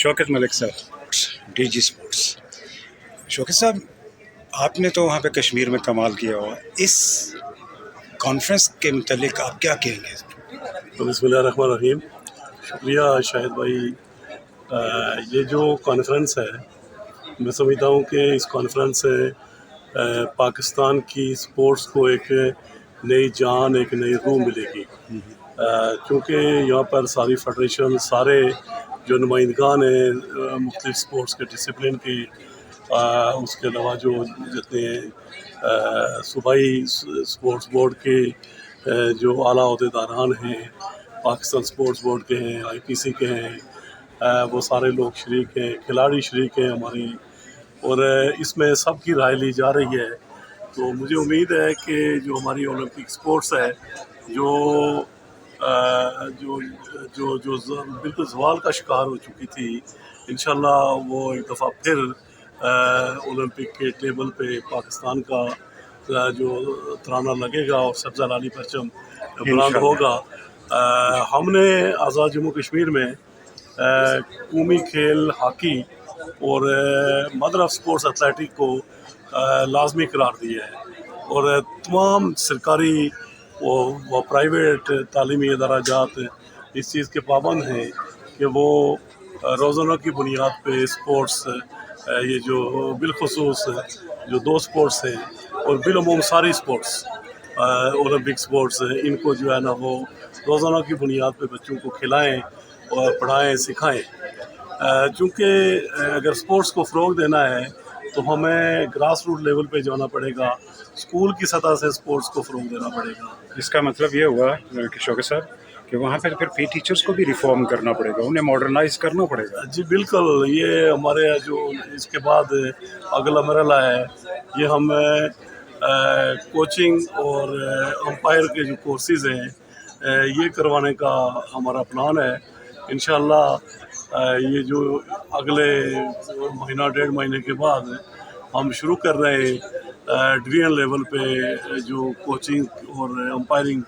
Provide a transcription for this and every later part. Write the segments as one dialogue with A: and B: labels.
A: शौकत मलिक साहब, DG sports. Shaukat साहब, आपने तो वहाँ पे कश्मीर में कमाल किया हुआ, इस कॉन्फ्रेंस के मुतालिक आप क्या कहेंगे?
B: तो बिस्मिल्लाहिर्रहमानिर्रहीम। शुक्रिया शाहिद भाई। ये जो कॉन्फ्रेंस है, मैं समझता हूँ कि इस कॉन्फ्रेंस से पाकिस्तान की स्पोर्ट्स को एक नई जान, एक नई रूह मिलेगी, क्योंकि यहाँ पर सारी फेडरेशन, सारे जो नुमाइंदगान हैं मुख्तलिफ स्पोर्ट्स के डिसिप्लिन की, उसके अलावा जो जितने सूबाई स्पोर्ट्स बोर्ड के जो आला अहदेदारान हैं, पाकिस्तान स्पोर्ट्स बोर्ड के हैं, IPC के हैं, वो सारे लोग शरीक हैं, खिलाड़ी शरीक हैं हमारी, और इसमें सब की राय ली जा रही है। तो मुझे उम्मीद है कि जो हमारी ओलंपिक स्पोर्ट्स है, जो जो जो जो बिल्कुल ज़वाल का शिकार हो चुकी थी, इंशाल्लाह वो एक दफ़ा फिर ओलंपिक के टेबल पे पाकिस्तान का जो तराना लगेगा और सब्ज़ा लाली परचम बुलंद होगा। हमने आज़ाद जम्मू कश्मीर में कौमी खेल हॉकी और मदर ऑफ स्पोर्ट्स एथलेटिक को लाजमी करार दिया है, और तमाम सरकारी वो प्राइवेट तालीमी इदाराजात इस चीज़ के पाबंद हैं कि वो रोज़ाना की बुनियाद पे स्पोर्ट्स, ये जो बिलखसूस जो दो स्पोर्ट्स हैं और बिलअमूम सारी स्पोर्ट्स, ओलंपिक स्पोर्ट्स, इनको जो है ना वो रोज़ाना की बुनियाद पे बच्चों को खिलाएं और पढ़ाएं, सिखाएं। चूँकि अगर स्पोर्ट्स को फ़रोग़ देना है तो हमें ग्रास रूट लेवल पे जाना पड़ेगा, स्कूल की सतह से स्पोर्ट्स को फ़रोग़ देना पड़ेगा।
A: इसका मतलब ये हुआ कि शौकत साहब कि वहाँ पे फिर टीचर्स को भी रिफॉर्म करना पड़ेगा, उन्हें मॉडर्नाइज करना पड़ेगा।
B: जी बिल्कुल, ये हमारे जो इसके बाद अगला मरहला है, ये हम कोचिंग और अंपायर के जो कोर्सेज़ हैं, ये करवाने का हमारा प्लान है। इंशाअल्लाह ये जो अगले महीना डेढ़ महीने के बाद हम शुरू कर रहे हैं डिवीजन लेवल पे जो कोचिंग और अंपायरिंग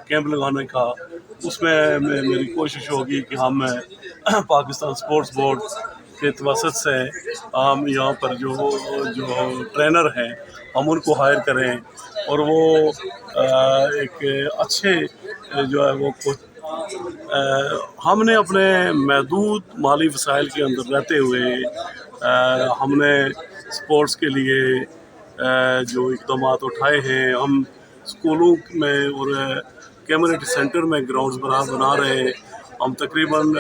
B: कैंप लगाने का, उसमें मेरी कोशिश होगी कि हम पाकिस्तान स्पोर्ट्स बोर्ड के तवसत से हम यहाँ पर जो ट्रेनर हैं हम उनको हायर करें, और वो एक अच्छे जो है वो हमने अपने महदूद माली वसाइल के अंदर रहते हुए हमने स्पोर्ट्स के लिए जो इक़दाम उठाए हैं, हम स्कूलों में और कम्युनिटी सेंटर में ग्राउंड्स बना रहे हैं। हम तकरीबन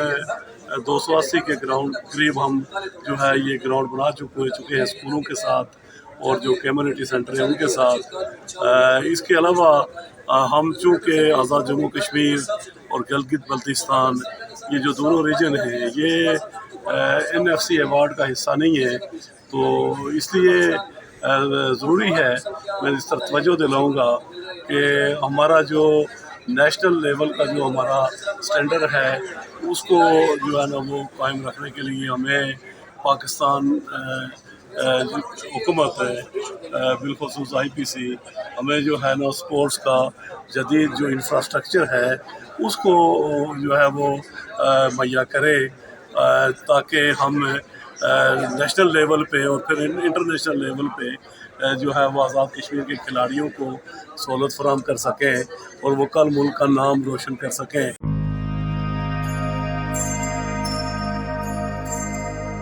B: 280 के ग्राउंड करीब हम जो है ये ग्राउंड बना चुके हैं स्कूलों के साथ, और जो कम्युनिटी सेंटर है उनके साथ। इसके अलावा हम चूँकि आज़ाद जम्मू कश्मीर और गिलगित बल्तिस्तान, ये जो दोनों रीजन हैं, ये NFC अवार्ड का हिस्सा नहीं है, तो इसलिए ज़रूरी है, मैं इस तरफ तवज्जो दिलाऊँगा कि हमारा जो नेशनल लेवल का जो हमारा स्टैंडर्ड है, उसको जो है ना वो कायम रखने के लिए हमें पाकिस्तान हुकूमत है बिलखसूस IPC हमें जो है ना स्पोर्ट्स का जदीद जो इंफ्रास्ट्रक्चर है उसको जो है वो मुहैया करे, ताकि हम नेशनल लेवल पे और फिर इंटरनेशनल लेवल पे जो है वो आज़ाद कश्मीर के खिलाड़ियों को सहूलत फराहम कर सकें और वो कल मुल्क का नाम रोशन कर सकें।